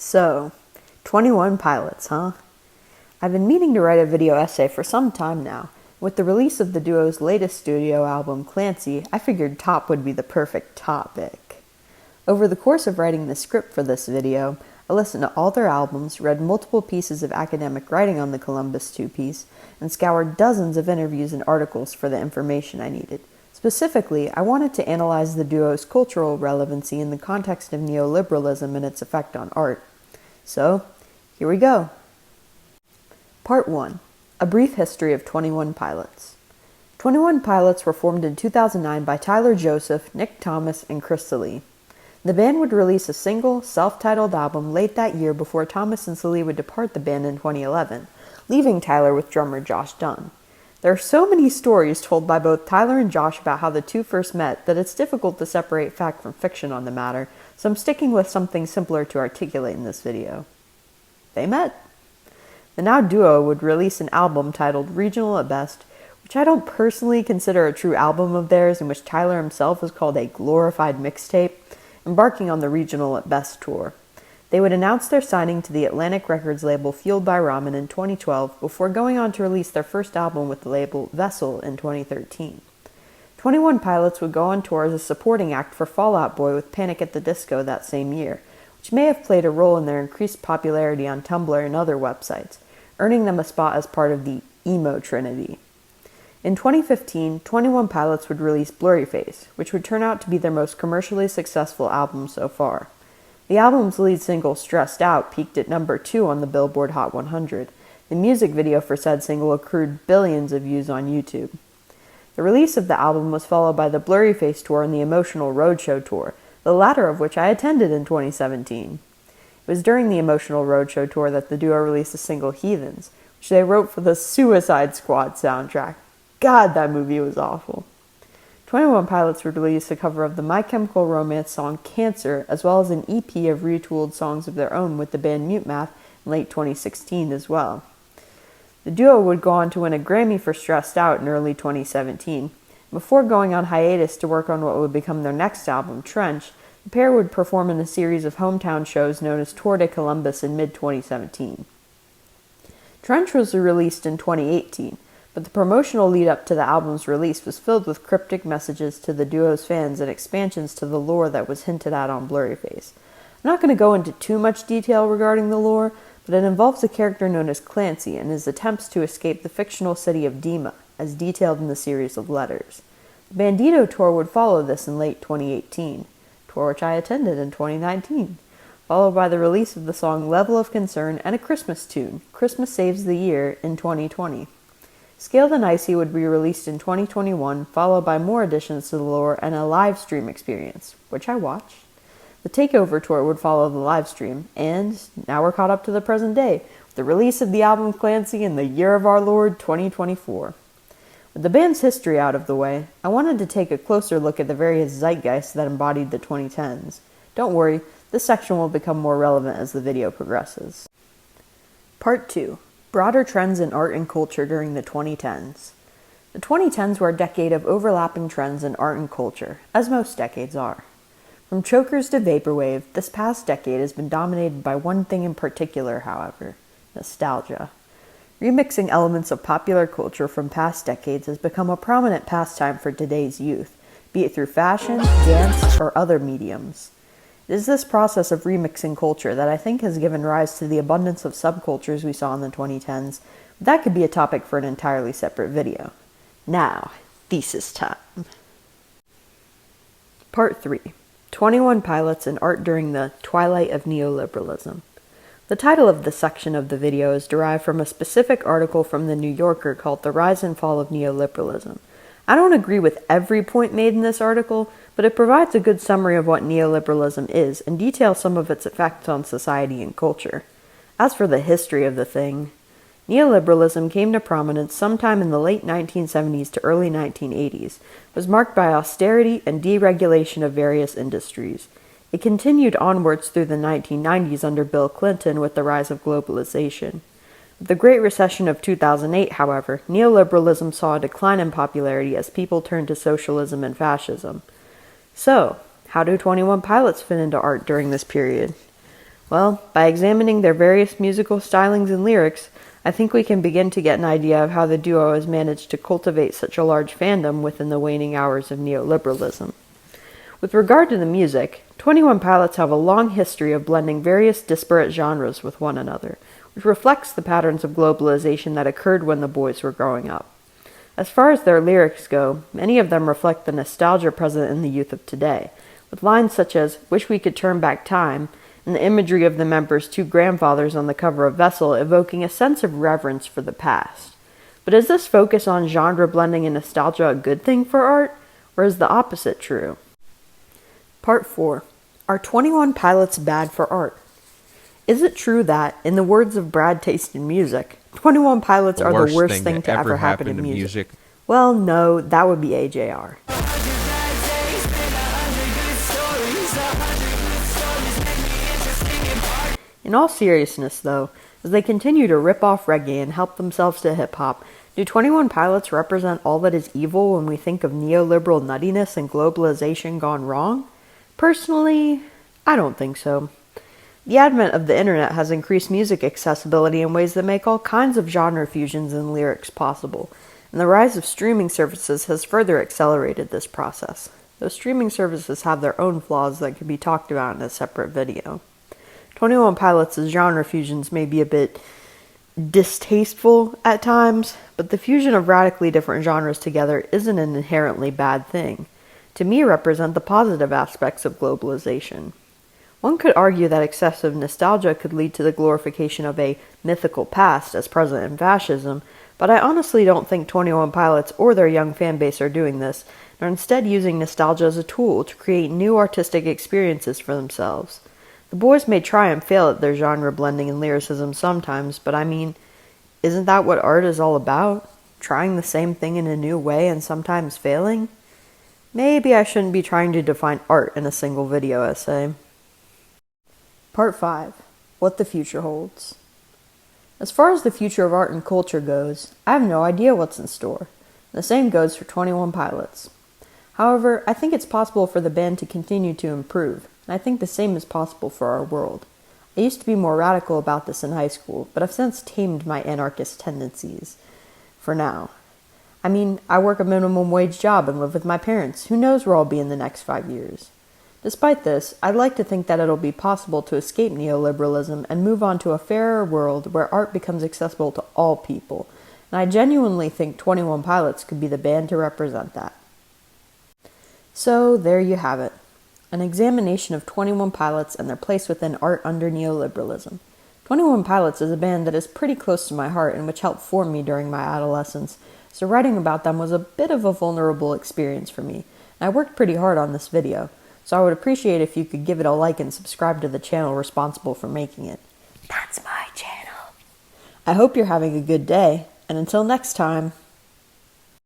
So, 21 Pilots, huh? I've been meaning to write a video essay for some time now. With the release of the duo's latest studio album, Clancy, I figured Top would be the perfect topic. Over the course of writing the script for this video, I listened to all their albums, read multiple pieces of academic writing on the Columbus two-piece, and scoured dozens of interviews and articles for the information I needed. Specifically, I wanted to analyze the duo's cultural relevancy in the context of neoliberalism and its effect on art. So, here we go. Part 1. A brief history of 21 Pilots. 21 Pilots were formed in 2009 by Tyler Joseph, Nick Thomas, and Chris Salee. The band would release a single, self-titled album late that year before Thomas and Salee would depart the band in 2011, leaving Tyler with drummer Josh Dunn. There are so many stories told by both Tyler and Josh about how the two first met that it's difficult to separate fact from fiction on the matter, so I'm sticking with something simpler to articulate in this video. They met. The now duo would release an album titled Regional at Best, which I don't personally consider a true album of theirs, in which Tyler himself is called a glorified mixtape, embarking on the Regional at Best tour. They would announce their signing to the Atlantic Records label Fueled by Ramen in 2012 before going on to release their first album with the label Vessel in 2013. 21 Pilots would go on tour as a supporting act for Fall Out Boy with Panic at the Disco that same year, which may have played a role in their increased popularity on Tumblr and other websites, earning them a spot as part of the emo trinity. In 2015, 21 Pilots would release Blurryface, which would turn out to be their most commercially successful album so far. The album's lead single, Stressed Out, peaked at number 2 on the Billboard Hot 100. The music video for said single accrued billions of views on YouTube. The release of the album was followed by the Blurryface tour and the Emotional Roadshow tour, the latter of which I attended in 2017. It was during the Emotional Roadshow tour that the duo released the single Heathens, which they wrote for the Suicide Squad soundtrack. God, that movie was awful. 21 Pilots would release a cover of the My Chemical Romance song Cancer, as well as an EP of retooled songs of their own with the band Mute Math in late 2016 as well. The duo would go on to win a Grammy for Stressed Out in early 2017. Before going on hiatus to work on what would become their next album, Trench, the pair would perform in a series of hometown shows known as Tour de Columbus in mid-2017. Trench was released in 2018, but the promotional lead-up to the album's release was filled with cryptic messages to the duo's fans and expansions to the lore that was hinted at on Blurryface. I'm not going to go into too much detail regarding the lore, but it involves a character known as Clancy and his attempts to escape the fictional city of Dima, as detailed in the series of letters. The Bandito tour would follow this in late 2018, tour which I attended in 2019, followed by the release of the song Level of Concern and a Christmas tune, Christmas Saves the Year, in 2020. Scaled and Icy would be released in 2021, followed by more additions to the lore and a live stream experience, which I watched. The Takeover tour would follow the live stream, and now we're caught up to the present day, with the release of the album Clancy in the year of our Lord 2024. With the band's history out of the way, I wanted to take a closer look at the various zeitgeists that embodied the 2010s. Don't worry, this section will become more relevant as the video progresses. Part 2. Broader trends in art and culture during the 2010s. The 2010s were a decade of overlapping trends in art and culture, as most decades are. From chokers to vaporwave, this past decade has been dominated by one thing in particular, however: nostalgia. Remixing elements of popular culture from past decades has become a prominent pastime for today's youth, be it through fashion, dance, or other mediums. It is this process of remixing culture that I think has given rise to the abundance of subcultures we saw in the 2010s, but that could be a topic for an entirely separate video. Now, thesis time. Part 3. 21 Pilots and Art During the Twilight of Neoliberalism. The title of this section of the video is derived from a specific article from The New Yorker called The Rise and Fall of Neoliberalism. I don't agree with every point made in this article, but it provides a good summary of what neoliberalism is and details some of its effects on society and culture. As for the history of the thing, neoliberalism came to prominence sometime in the late 1970s to early 1980s, was marked by austerity and deregulation of various industries. It continued onwards through the 1990s under Bill Clinton with the rise of globalization. With the Great Recession of 2008, however, neoliberalism saw a decline in popularity as people turned to socialism and fascism. So, how do 21 Pilots fit into art during this period? Well, by examining their various musical stylings and lyrics, I think we can begin to get an idea of how the duo has managed to cultivate such a large fandom within the waning hours of neoliberalism. With regard to the music, 21 Pilots have a long history of blending various disparate genres with one another, which reflects the patterns of globalization that occurred when the boys were growing up. As far as their lyrics go, many of them reflect the nostalgia present in the youth of today, with lines such as "Wish we could turn back time," and the imagery of the members' two grandfathers on the cover of Vessel evoking a sense of reverence for the past. But is this focus on genre blending and nostalgia a good thing for art, or is the opposite true? Part 4. Are 21 Pilots bad for art? Is it true that, in the words of Brad Taste in Music, 21 Pilots are the worst thing to ever happen in music? Well, no, that would be AJR. In all seriousness, though, as they continue to rip off reggae and help themselves to hip-hop, do 21 Pilots represent all that is evil when we think of neoliberal nuttiness and globalization gone wrong? Personally, I don't think so. The advent of the internet has increased music accessibility in ways that make all kinds of genre fusions and lyrics possible, and the rise of streaming services has further accelerated this process. Those streaming services have their own flaws that can be talked about in a separate video. 21 Pilots' genre fusions may be a bit distasteful at times, but the fusion of radically different genres together isn't an inherently bad thing. To me, represent the positive aspects of globalization. One could argue that excessive nostalgia could lead to the glorification of a mythical past as present in fascism, but I honestly don't think 21 Pilots or their young fan base are doing this, and are instead using nostalgia as a tool to create new artistic experiences for themselves. The boys may try and fail at their genre blending and lyricism sometimes, but I mean, isn't that what art is all about? Trying the same thing in a new way and sometimes failing? Maybe I shouldn't be trying to define art in a single video essay. Part 5. What the future holds. As far as the future of art and culture goes, I have no idea what's in store. The same goes for 21 Pilots. However, I think it's possible for the band to continue to improve, and I think the same is possible for our world. I used to be more radical about this in high school, but I've since tamed my anarchist tendencies. For now. I mean, I work a minimum wage job and live with my parents. Who knows where I'll be in the next 5 years? Despite this, I'd like to think that it'll be possible to escape neoliberalism and move on to a fairer world where art becomes accessible to all people, and I genuinely think 21 Pilots could be the band to represent that. So, there you have it. An examination of 21 Pilots and their place within art under neoliberalism. 21 Pilots is a band that is pretty close to my heart and which helped form me during my adolescence, so writing about them was a bit of a vulnerable experience for me, and I worked pretty hard on this video, so I would appreciate if you could give it a like and subscribe to the channel responsible for making it. That's my channel. I hope you're having a good day, and until next time.